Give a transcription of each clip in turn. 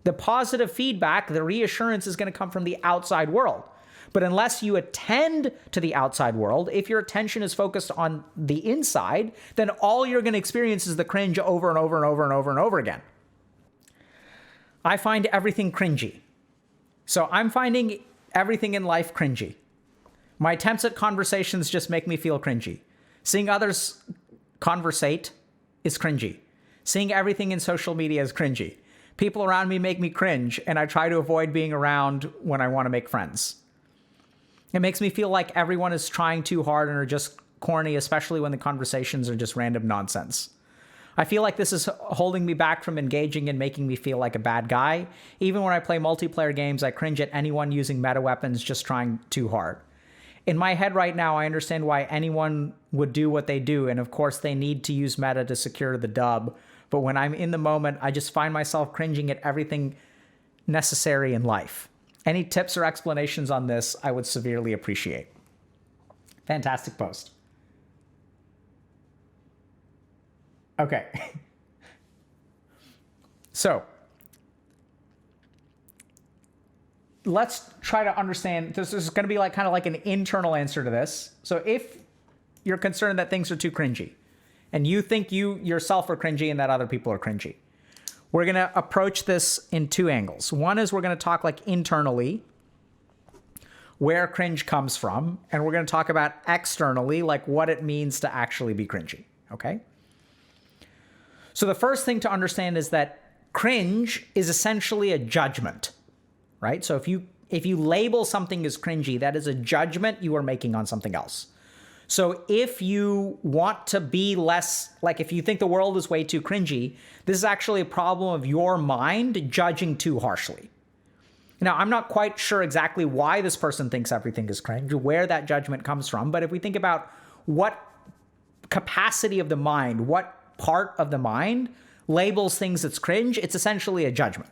The positive feedback, the reassurance is going to come from the outside world. But unless you attend to the outside world, if your attention is focused on the inside, then all you're going to experience is the cringe over and over and over and over and over again. I find everything cringy. So I'm finding everything in life cringy. My attempts at conversations just make me feel cringy. Seeing others conversate is cringy. Seeing everything in social media is cringy. People around me make me cringe, and I try to avoid being around when I want to make friends. It makes me feel like everyone is trying too hard and are just corny, especially when the conversations are just random nonsense. I feel like this is holding me back from engaging and making me feel like a bad guy. Even when I play multiplayer games, I cringe at anyone using meta weapons just trying too hard. In my head right now, I understand why anyone would do what they do, and of course they need to use meta to secure the dub. But when I'm in the moment, I just find myself cringing at everything necessary in life. Any tips or explanations on this, I would severely appreciate. Fantastic post. Okay. So, let's try to understand. This is going to be like kind of like an internal answer to this. So if you're concerned that things are too cringy, and you think you yourself are cringy and that other people are cringy, we're going to approach this in two angles. One is we're going to talk like internally, where cringe comes from, and we're going to talk about externally, like what it means to actually be cringy, okay? So the first thing to understand is that cringe is essentially a judgment, right? So if you label something as cringy, that is a judgment you are making on something else. So if you want to be less, like if you think the world is way too cringy, this is actually a problem of your mind judging too harshly. Now, I'm not quite sure exactly why this person thinks everything is cringe, where that judgment comes from, but if we think about what capacity of the mind, what part of the mind labels things as cringe, it's essentially a judgment.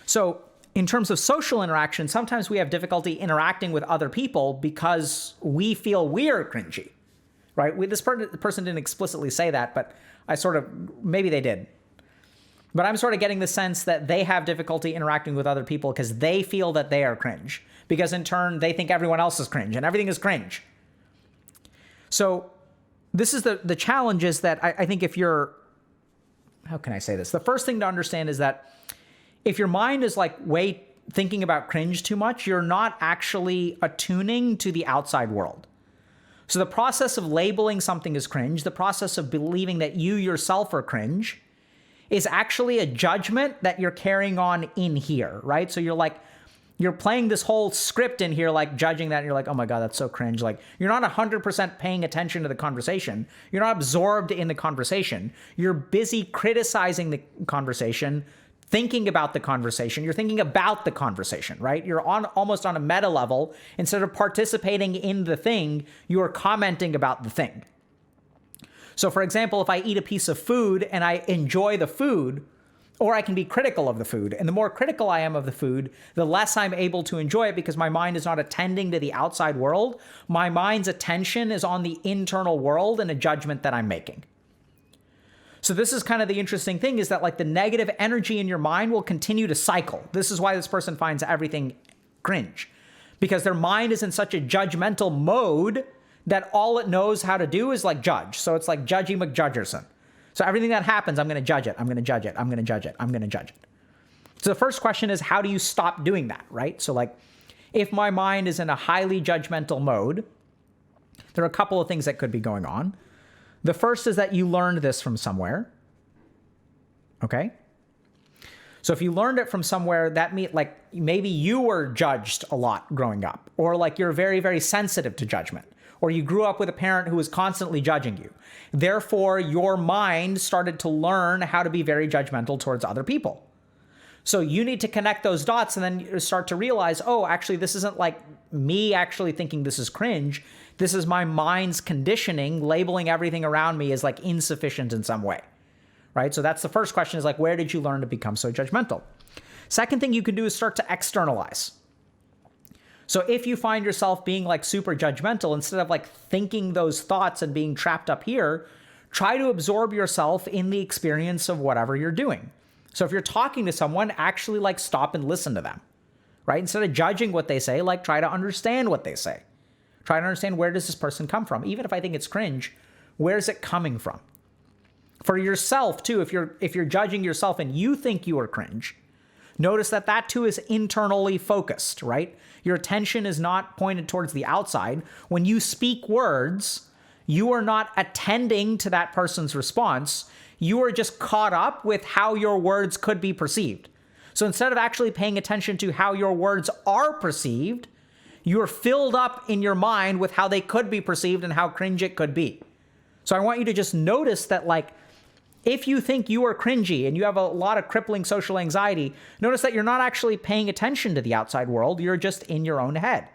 So in terms of social interaction, sometimes we have difficulty interacting with other people because we feel we're cringy, right? This person didn't explicitly say that, but maybe they did. But I'm sort of getting the sense that they have difficulty interacting with other people because they feel that they are cringe, because in turn, they think everyone else is cringe and everything is cringe. So this is the challenge is that I think if you're, how can I say this? The first thing to understand is that if your mind is like thinking about cringe too much, you're not actually attuning to the outside world. So the process of labeling something as cringe, the process of believing that you yourself are cringe, is actually a judgment that you're carrying on in here, right? So you're playing this whole script in here, like judging that, and you're like, oh my God, that's so cringe. Like, you're not 100% paying attention to the conversation. You're not absorbed in the conversation. You're busy criticizing the conversation, thinking about the conversation. You're thinking about the conversation, right? You're almost on a meta level. Instead of participating in the thing, you are commenting about the thing. So for example, if I eat a piece of food and I enjoy the food, or I can be critical of the food, and the more critical I am of the food, the less I'm able to enjoy it because my mind is not attending to the outside world. My mind's attention is on the internal world and a judgment that I'm making. So this is kind of the interesting thing, is that like the negative energy in your mind will continue to cycle. This is why this person finds everything cringe, because their mind is in such a judgmental mode that all it knows how to do is like judge. So it's like Judgy McJudgerson. So everything that happens, I'm going to judge it. I'm going to judge it. I'm going to judge it. I'm going to judge it. So the first question is, how do you stop doing that, right? So like if my mind is in a highly judgmental mode, there are a couple of things that could be going on. The first is that you learned this from somewhere, okay? So if you learned it from somewhere, that means like maybe you were judged a lot growing up, or like you're very, very sensitive to judgment, or you grew up with a parent who was constantly judging you. Therefore, your mind started to learn how to be very judgmental towards other people. So you need to connect those dots and then you start to realize, oh, actually, this isn't like me actually thinking this is cringe. This is my mind's conditioning, labeling everything around me as like insufficient in some way, right? So that's the first question, is like, where did you learn to become so judgmental? Second thing you can do is start to externalize. So if you find yourself being like super judgmental, instead of like thinking those thoughts and being trapped up here, try to absorb yourself in the experience of whatever you're doing. So if you're talking to someone, actually like stop and listen to them, right? Instead of judging what they say, like try to understand what they say. Try to understand, where does this person come from? Even if I think it's cringe, where's it coming from? For yourself too, if you're judging yourself and you think you are cringe, notice that too is internally focused, right? Your attention is not pointed towards the outside. When you speak words, you are not attending to that person's response. You are just caught up with how your words could be perceived. So instead of actually paying attention to how your words are perceived, you are filled up in your mind with how they could be perceived and how cringe it could be. So I want you to just notice that, like, if you think you are cringy and you have a lot of crippling social anxiety, notice that you're not actually paying attention to the outside world. You're just in your own head.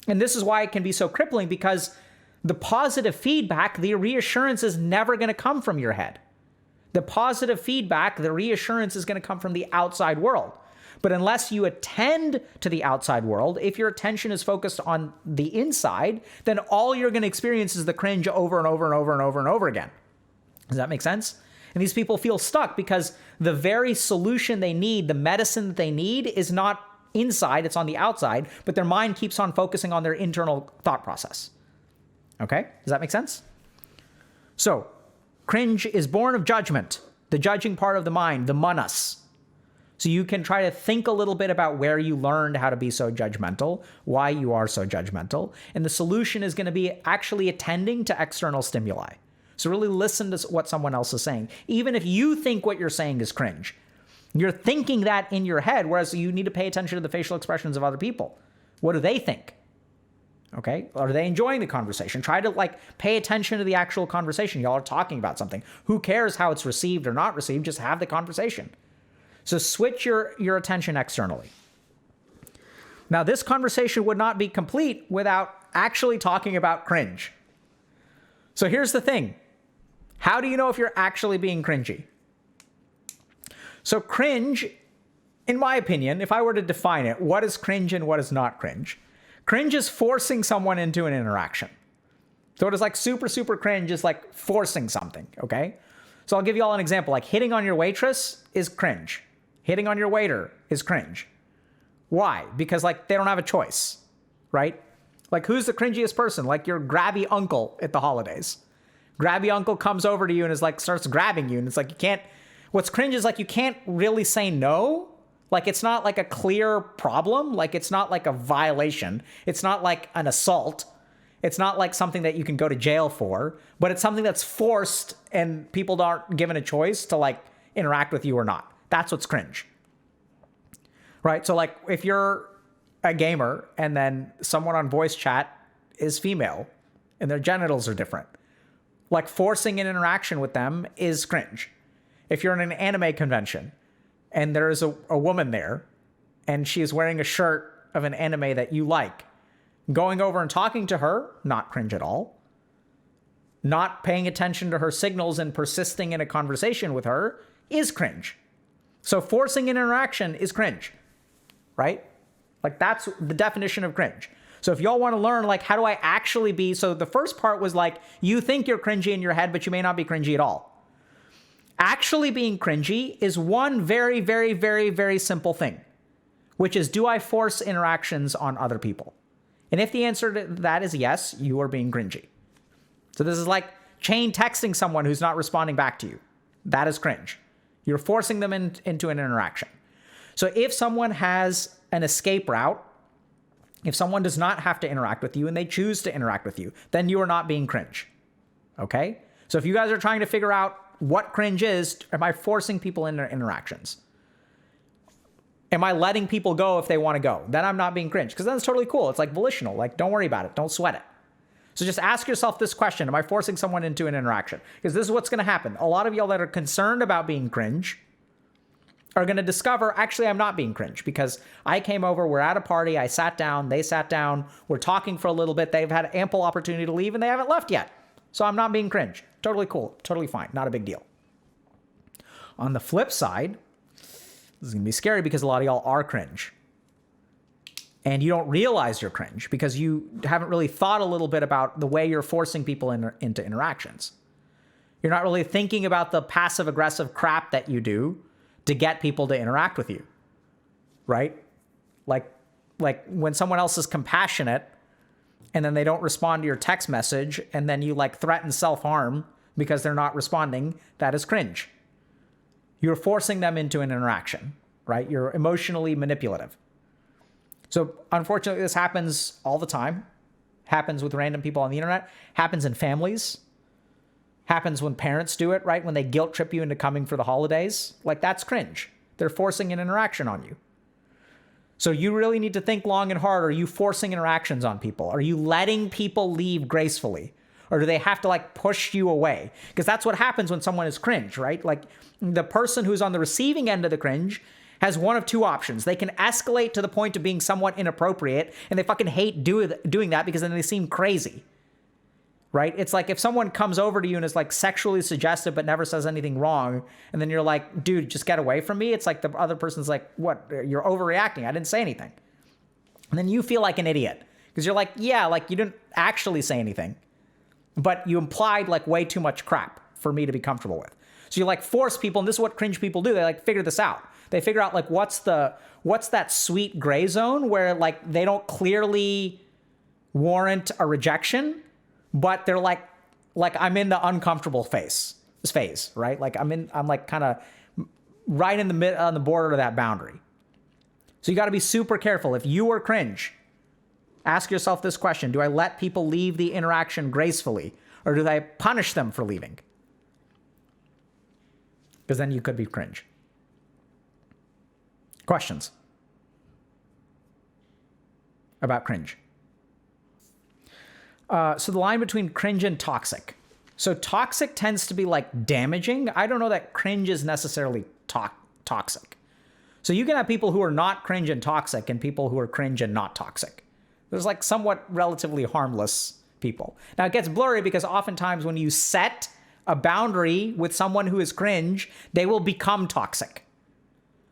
And this is why it can be so crippling, because the positive feedback, the reassurance is never going to come from your head. The positive feedback, the reassurance is going to come from the outside world. But unless you attend to the outside world, if your attention is focused on the inside, then all you're going to experience is the cringe over and over and over and over and over again. Does that make sense? And these people feel stuck because the very solution they need, the medicine that they need, is not inside, it's on the outside, but their mind keeps on focusing on their internal thought process. Okay? Does that make sense? So, cringe is born of judgment, the judging part of the mind, the manas. So you can try to think a little bit about where you learned how to be so judgmental, why you are so judgmental, and the solution is going to be actually attending to external stimuli. So really listen to what someone else is saying. Even if you think what you're saying is cringe, you're thinking that in your head, whereas you need to pay attention to the facial expressions of other people. What do they think? Okay? Are they enjoying the conversation? Try to pay attention to the actual conversation. Y'all are talking about something. Who cares how it's received or not received? Just have the conversation. So switch your attention externally. Now, this conversation would not be complete without actually talking about cringe. So here's the thing. How do you know if you're actually being cringy? So cringe, in my opinion, if I were to define it, what is cringe and what is not cringe? Cringe is forcing someone into an interaction. So it is like super, super cringe is like forcing something, okay? So I'll give you all an example. Like hitting on your waitress is cringe. Hitting on your waiter is cringe. Why? Because they don't have a choice, right? Who's the cringiest person? Your grabby uncle at the holidays. Grabby uncle comes over to you and starts grabbing you. And it's you can't, what's cringe is you can't really say no. It's not a clear problem. It's not a violation. It's not an assault. It's not something that you can go to jail for, but it's something that's forced and people aren't given a choice to interact with you or not. That's what's cringe. Right? So if you're a gamer and then someone on voice chat is female and their genitals are different, forcing an interaction with them is cringe. If you're in an anime convention and there's a woman there and she is wearing a shirt of an anime that you like, going over and talking to her, not cringe at all. Not paying attention to her signals and persisting in a conversation with her is cringe. So forcing an interaction is cringe, right? That's the definition of cringe. So if y'all want to learn, how do I actually be? So the first part was you think you're cringy in your head, but you may not be cringy at all. Actually being cringy is one very, very, very, very simple thing, which is, do I force interactions on other people? And if the answer to that is yes, you are being cringy. So this is chain texting someone who's not responding back to you. That is cringe. You're forcing them into an interaction. So if someone has an escape route, if someone does not have to interact with you and they choose to interact with you, then you are not being cringe. Okay? So if you guys are trying to figure out what cringe is, am I forcing people into interactions? Am I letting people go if they want to go? Then I'm not being cringe, because then it's totally cool. It's volitional. Don't worry about it. Don't sweat it. So just ask yourself this question. Am I forcing someone into an interaction? Because this is what's going to happen. A lot of y'all that are concerned about being cringe are going to discover, actually, I'm not being cringe, because I came over, we're at a party, I sat down, they sat down, we're talking for a little bit, they've had ample opportunity to leave, and they haven't left yet. So I'm not being cringe. Totally cool. Totally fine. Not a big deal. On the flip side, this is going to be scary because a lot of y'all are cringe. And you don't realize you're cringe because you haven't really thought a little bit about the way you're forcing people into interactions. You're not really thinking about the passive-aggressive crap that you do to get people to interact with you, right? Like when someone else is compassionate and then they don't respond to your text message and then you like threaten self-harm because they're not responding, that is cringe. You're forcing them into an interaction, right? You're emotionally manipulative. So unfortunately, this happens all the time. Happens with random people on the internet. Happens in families. Happens when parents do it, right? When they guilt trip you into coming for the holidays. Like, that's cringe. They're forcing an interaction on you. So you really need to think long and hard. Are you forcing interactions on people? Are you letting people leave gracefully? Or do they have to like push you away? Because that's what happens when someone is cringe, right? Like the person who's on the receiving end of the cringe has one of two options. They can escalate to the point of being somewhat inappropriate, and they fucking hate doing that because then they seem crazy, right? It's like if someone comes over to you and is like sexually suggestive but never says anything wrong, and then you're like, dude, just get away from me. It's like the other person's like, what? You're overreacting. I didn't say anything. And then you feel like an idiot because you're like, yeah, like you didn't actually say anything, but you implied like way too much crap for me to be comfortable with. So you like force people, and this is what cringe people do. They like figure this out. They figure out like what's that sweet gray zone where like they don't clearly warrant a rejection, but they're like I'm in the uncomfortable phase, right? Like I'm like kind of right in the mid on the border of that boundary. So you got to be super careful. If you are cringe, ask yourself this question: do I let people leave the interaction gracefully, or do I punish them for leaving? Because then you could be cringe. Questions about cringe? So the line between cringe and toxic. So toxic tends to be like damaging. I don't know that cringe is necessarily toxic. So you can have people who are not cringe and toxic and people who are cringe and not toxic. There's like somewhat relatively harmless people. Now it gets blurry because oftentimes when you set a boundary with someone who is cringe, they will become toxic.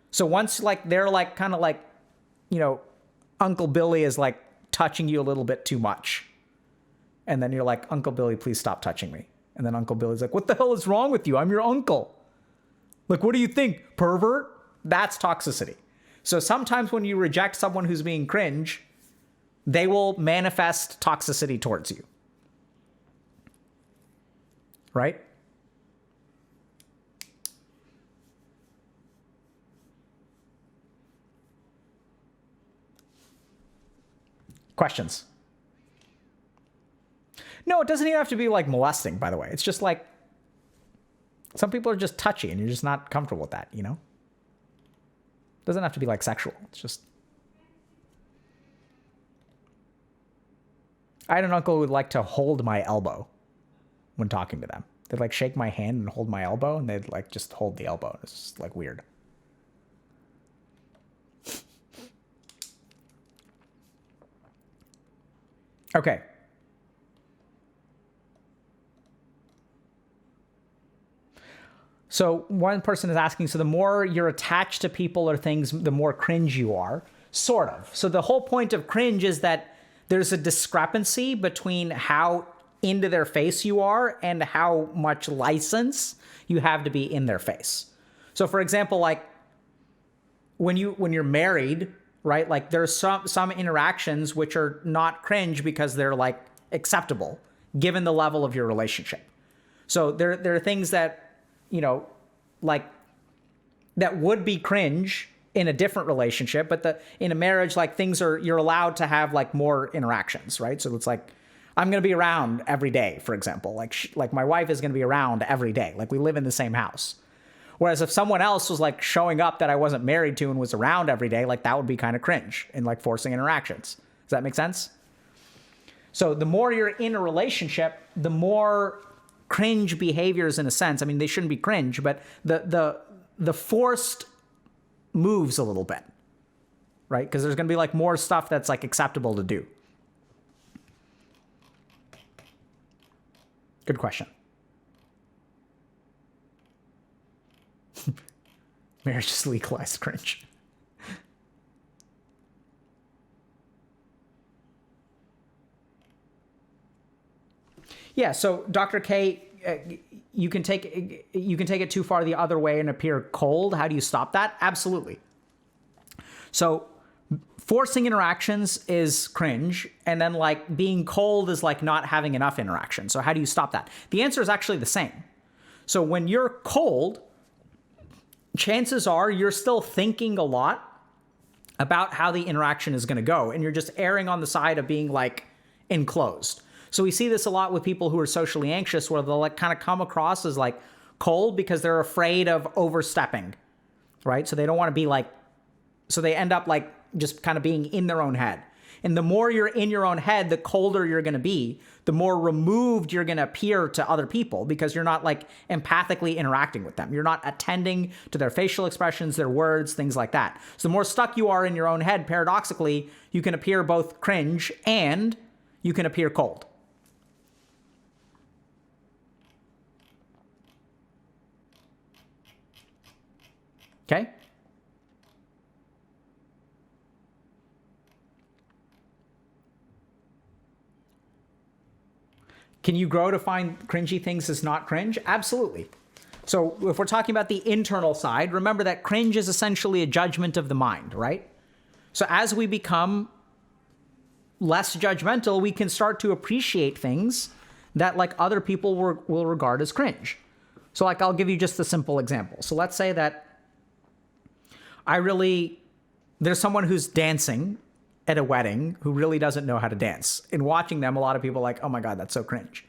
So once like they're like kind of like, you know, Uncle Billy is like touching you a little bit too much. And then you're like, Uncle Billy, please stop touching me. And then Uncle Billy's like, what the hell is wrong with you? I'm your uncle. Like, what do you think, pervert? That's toxicity. So sometimes when you reject someone who's being cringe, they will manifest toxicity towards you. Right? Questions? No, it doesn't even have to be like molesting, by the way. It's just like some people are just touchy and you're just not comfortable with that, you know? It doesn't have to be like sexual. It's just... I had an uncle who would like to hold my elbow when talking to them. They'd like shake my hand and hold my elbow, and they'd like just hold the elbow. It's just like weird. Okay. So one person is asking, so the more you're attached to people or things, the more cringe you are. Sort of. So the whole point of cringe is that there's a discrepancy between how into their face you are and how much license you have to be in their face. So for example, like when you're married, right? Like there's some interactions which are not cringe because they're like acceptable given the level of your relationship. So there are things that, you know, like that would be cringe in a different relationship, but in a marriage, like things are, you're allowed to have like more interactions, right? So it's like, I'm going to be around every day, for example, like my wife is going to be around every day. Like we live in the same house. Whereas if someone else was like showing up that I wasn't married to and was around every day, like that would be kind of cringe and like forcing interactions. Does that make sense? So the more you're in a relationship, the more cringe behaviors in a sense. I mean, they shouldn't be cringe, but the forced moves a little bit, right? Because there's going to be like more stuff that's like acceptable to do. Good question. Marriage is legalized cringe. Yeah, so Dr. K, you can take it too far the other way and appear cold. How do you stop that? Absolutely. So forcing interactions is cringe, and then like being cold is like not having enough interaction. So how do you stop that? The answer is actually the same. So when you're cold, chances are you're still thinking a lot about how the interaction is going to go, and you're just erring on the side of being like enclosed. So we see this a lot with people who are socially anxious, where they'll like kind of come across as like cold because they're afraid of overstepping, right? So they don't want to be like, so they end up like just kind of being in their own head. And the more you're in your own head, the colder you're going to be, the more removed you're going to appear to other people, because you're not like empathically interacting with them. You're not attending to their facial expressions, their words, things like that. So the more stuck you are in your own head, paradoxically, you can appear both cringe and you can appear cold. Okay? Can you grow to find cringy things as not cringe? Absolutely. So if we're talking about the internal side, remember that cringe is essentially a judgment of the mind, right? So as we become less judgmental, we can start to appreciate things that like other people will regard as cringe. So like, I'll give you just a simple example. So let's say that there's someone who's dancing at a wedding who really doesn't know how to dance. And watching them, a lot of people are like, oh my God, that's so cringe.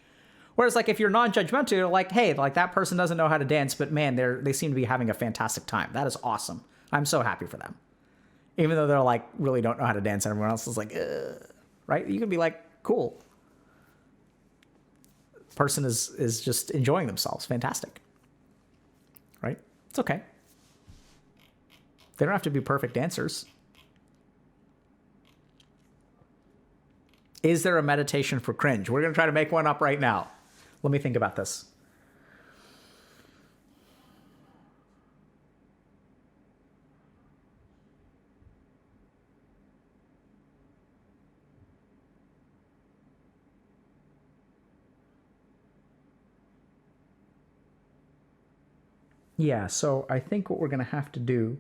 Whereas like, if you're non-judgmental, you're like, hey, like that person doesn't know how to dance, but man, they seem to be having a fantastic time. That is awesome. I'm so happy for them. Even though they're like, really don't know how to dance, and everyone else is like, ugh. Right? You can be like, cool. Person is just enjoying themselves. Fantastic. Right? It's okay. They don't have to be perfect dancers. Is there a meditation for cringe? We're going to try to make one up right now. Let me think about this. Yeah, so I think what we're going to have to do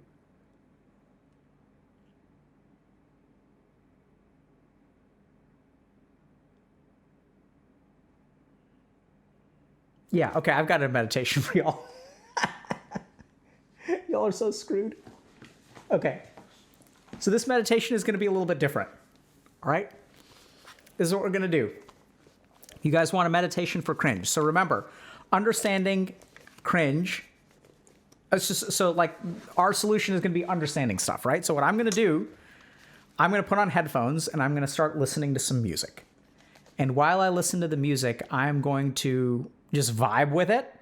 yeah, okay, I've got a meditation for y'all. Y'all are so screwed. Okay. So this meditation is going to be a little bit different. All right? This is what we're going to do. You guys want a meditation for cringe. So remember, understanding cringe. So like our solution is going to be understanding stuff, right? So what I'm going to do, I'm going to put on headphones and I'm going to start listening to some music. And while I listen to the music, I'm going to just vibe with it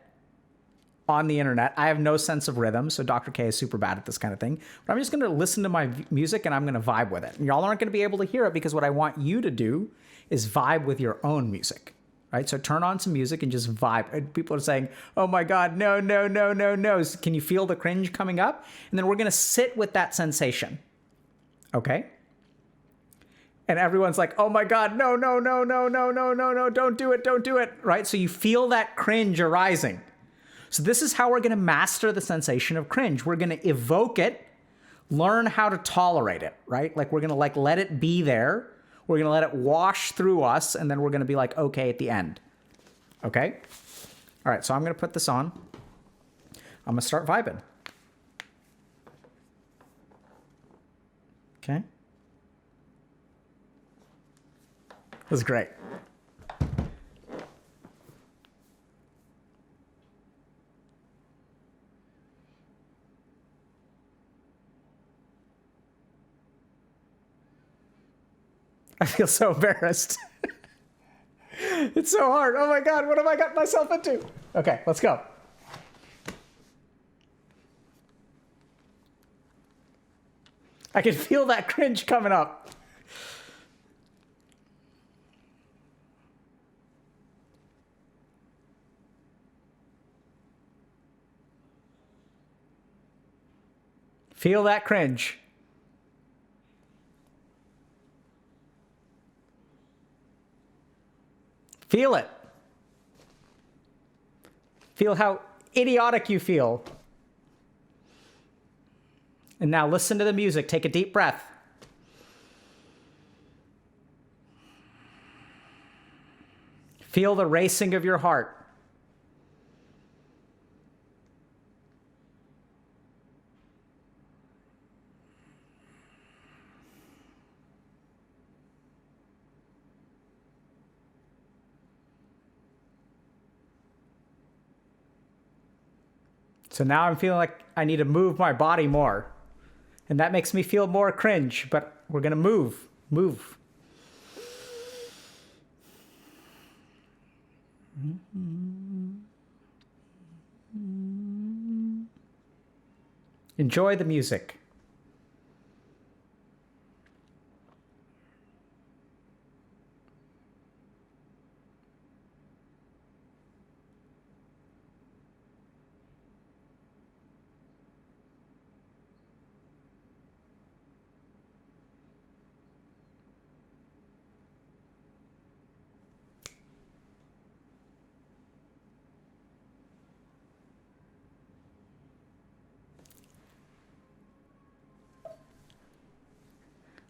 on the internet. I have no sense of rhythm, so Dr. K is super bad at this kind of thing. But I'm just going to listen to my music and I'm going to vibe with it. And y'all aren't going to be able to hear it, because what I want you to do is vibe with your own music, right? So turn on some music and just vibe. And people are saying, oh my God, no, no, no, no, no. Can you feel the cringe coming up? And then we're going to sit with that sensation, okay? And everyone's like, oh my God, no, no, no, no, no, no, no, no, don't do it, right? So you feel that cringe arising. So this is how we're going to master the sensation of cringe. We're going to evoke it, learn how to tolerate it, right? Like we're going to like let it be there. We're going to let it wash through us, and then we're going to be like, okay, at the end. Okay? All right, so I'm going to put this on. I'm going to start vibing. Okay? This is great. I feel so embarrassed. It's so hard. Oh my God, what have I got myself into? Okay, let's go. I can feel that cringe coming up. Feel that cringe. Feel it. Feel how idiotic you feel. And now listen to the music. Take a deep breath. Feel the racing of your heart. So now I'm feeling like I need to move my body more. And that makes me feel more cringe, but we're going to move. Enjoy the music.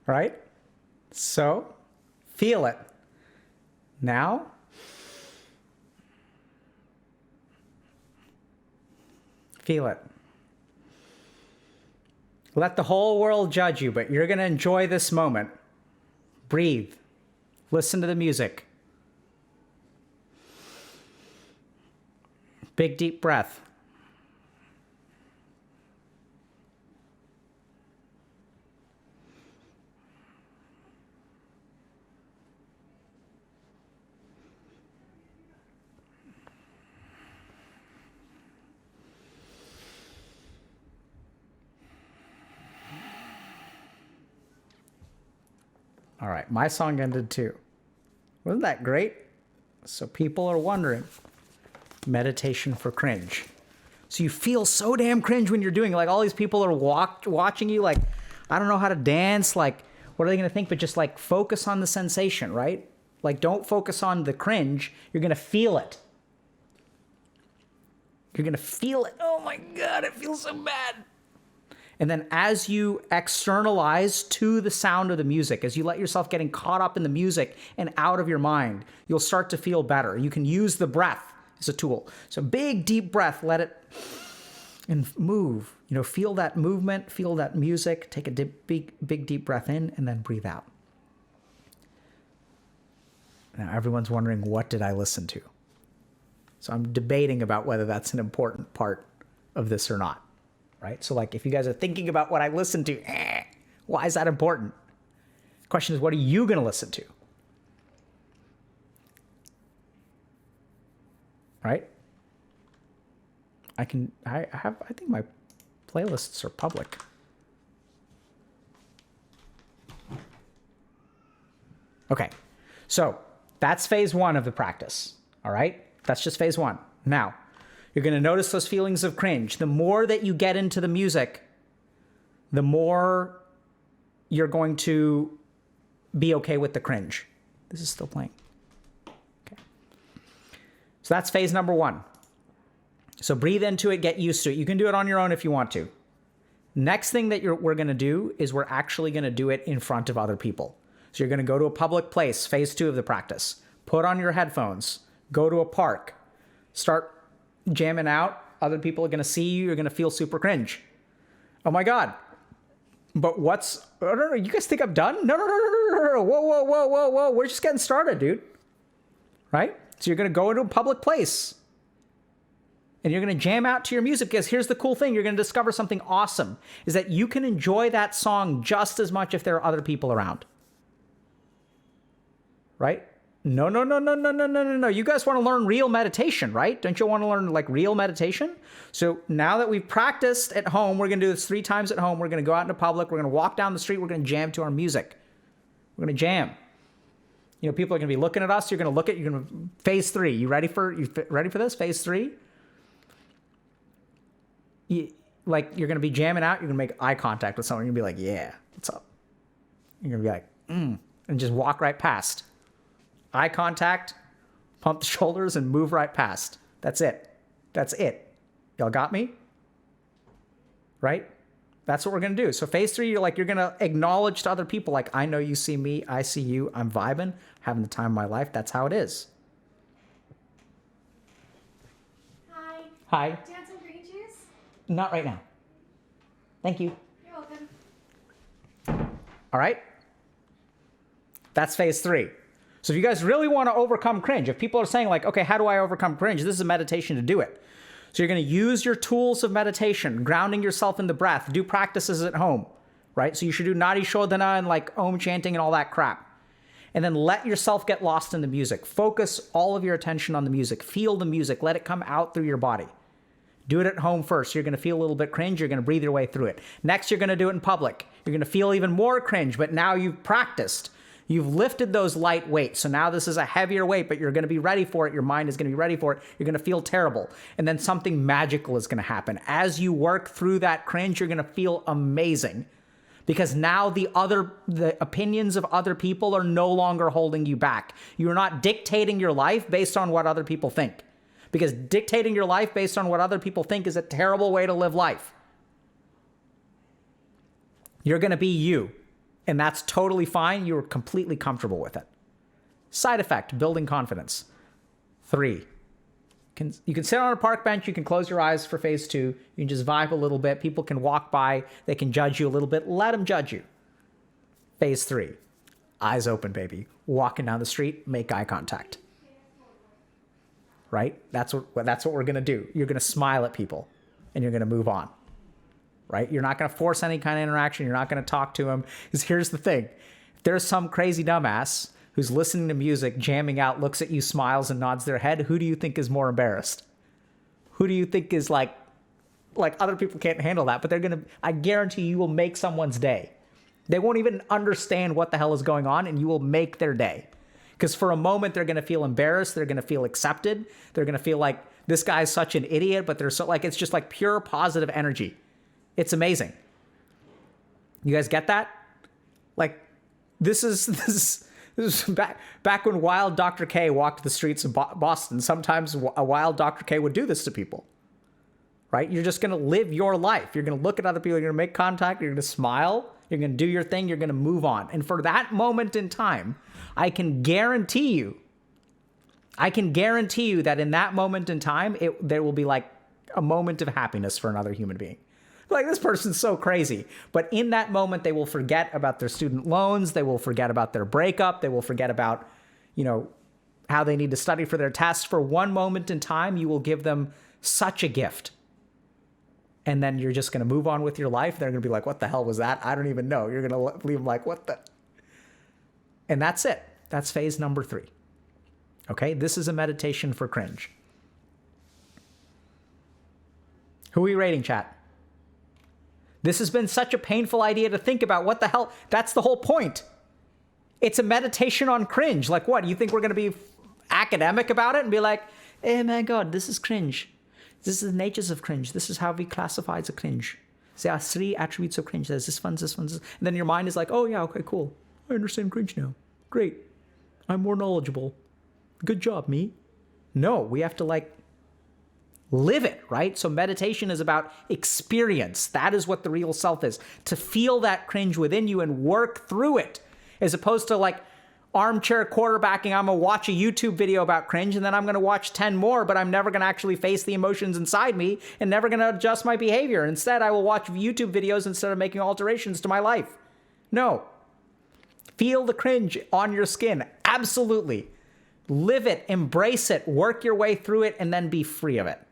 Right? So, feel it. Now, feel it. Let the whole world judge you, but you're going to enjoy this moment. Breathe. Listen to the music. Big, deep breath. All right, my song ended too. Wasn't that great? So people are wondering. Meditation for cringe. So you feel so damn cringe when you're doing it. Like all these people are watching you like, I don't know how to dance. Like, what are they going to think? But just like focus on the sensation, right? Like don't focus on the cringe. You're going to feel it. You're going to feel it. Oh my God, it feels so bad. And then as you externalize to the sound of the music, as you let yourself getting caught up in the music and out of your mind, you'll start to feel better. You can use the breath as a tool. So big, deep breath, let it and move. You know, feel that movement, feel that music, take a big, deep breath in and then breathe out. Now everyone's wondering, what did I listen to? So I'm debating about whether that's an important part of this or not. Right? So like if you guys are thinking about what I listen to, why is that important? The question is, what are you going to listen to? Right? I think my playlists are public. Okay. So that's phase one of the practice. All right. That's just phase one. Now, you're going to notice those feelings of cringe. The more that you get into the music, the more you're going to be okay with the cringe. This is still playing. Okay. So that's phase number one. So breathe into it, get used to it. You can do it on your own if you want to. Next thing that we're going to do is we're actually going to do it in front of other people. So you're going to go to a public place, phase two of the practice. Put on your headphones. Go to a park. Start jamming out. Other people are going to see you. You're going to feel super cringe. Oh my God. But no, you guys think I'm done? No. Whoa. We're just getting started, dude. Right? So you're going to go into a public place and you're going to jam out to your music, because here's the cool thing. You're going to discover something awesome, is that you can enjoy that song just as much if there are other people around. Right? No. You guys want to learn real meditation, right? Don't you want to learn like real meditation? So now that we've practiced at home, we're going to do this 3 times at home. We're going to go out into public. We're going to walk down the street. We're going to jam to our music. We're going to jam. You know, people are going to be looking at us. You're going to phase 3. You ready for this? Phase 3? You're going to be jamming out. You're going to make eye contact with someone. You're going to be like, yeah, what's up? You're going to be like, and just walk right past. Eye contact, pump the shoulders, and move right past. That's it. That's it. Y'all got me? Right? That's what we're going to do. So phase 3, you're going to acknowledge to other people, like, I know you see me, I see you, I'm vibing, having the time of my life. That's how it is. Hi. Hi. Do you want some green juice? Not right now. Thank you. You're welcome. All right? That's phase 3. So if you guys really want to overcome cringe, if people are saying like, okay, how do I overcome cringe? This is a meditation to do it. So you're going to use your tools of meditation, grounding yourself in the breath, do practices at home, right? So you should do Nadi Shodhana and like Om chanting and all that crap. And then let yourself get lost in the music. Focus all of your attention on the music. Feel the music. Let it come out through your body. Do it at home first. You're going to feel a little bit cringe. You're going to breathe your way through it. Next, you're going to do it in public. You're going to feel even more cringe, but now you've practiced. You've lifted those light weights. So now this is a heavier weight, but you're going to be ready for it. Your mind is going to be ready for it. You're going to feel terrible. And then something magical is going to happen. As you work through that cringe, you're going to feel amazing. Because now the opinions of other people are no longer holding you back. You're not dictating your life based on what other people think. Because dictating your life based on what other people think is a terrible way to live life. You're going to be you. And that's totally fine. You're completely comfortable with it. Side effect, building confidence. 3. You can sit on a park bench. You can close your eyes for phase 2. You can just vibe a little bit. People can walk by. They can judge you a little bit. Let them judge you. Phase 3. Eyes open, baby. Walking down the street, make eye contact. Right? That's what we're going to do. You're going to smile at people and you're going to move on. Right? You're not going to force any kind of interaction. You're not going to talk to them. Because here's the thing. If there's some crazy dumbass who's listening to music, jamming out, looks at you, smiles, and nods their head, who do you think is more embarrassed? Who do you think is like other people can't handle that, but I guarantee you will make someone's day. They won't even understand what the hell is going on, and you will make their day. Because for a moment, they're going to feel embarrassed. They're going to feel accepted. They're going to feel like this guy's such an idiot, but they're so like, it's just like pure positive energy. It's amazing. You guys get that? Like, this is back when wild Dr. K walked the streets of Boston. Sometimes a wild Dr. K would do this to people, right? You're just going to live your life. You're going to look at other people. You're going to make contact. You're going to smile. You're going to do your thing. You're going to move on. And for that moment in time, I can guarantee you that in that moment in time, there will be like a moment of happiness for another human being. Like, this person's so crazy. But in that moment, they will forget about their student loans. They will forget about their breakup. They will forget about, how they need to study for their tests. For one moment in time, you will give them such a gift. And then you're just going to move on with your life. They're going to be like, what the hell was that? I don't even know. You're going to leave them like, what the? And that's it. That's phase number 3. Okay? This is a meditation for cringe. Who are we rating, chat? This has been such a painful idea to think about. What the hell? That's the whole point. It's a meditation on cringe. Like what? You think we're going to be academic about it and be like, oh my God, this is cringe. This is the natures of cringe. This is how we classify as a cringe. There are 3 attributes of cringe. There's this one, this one, this. And then your mind is like, oh yeah, okay, cool. I understand cringe now. Great. I'm more knowledgeable. Good job, me. No, we have to live it, right? So meditation is about experience. That is what the real self is. To feel that cringe within you and work through it, as opposed to armchair quarterbacking. I'm going to watch a YouTube video about cringe and then I'm going to watch 10 more, but I'm never going to actually face the emotions inside me and never going to adjust my behavior. Instead, I will watch YouTube videos instead of making alterations to my life. No. Feel the cringe on your skin. Absolutely. Live it, embrace it, work your way through it, and then be free of it.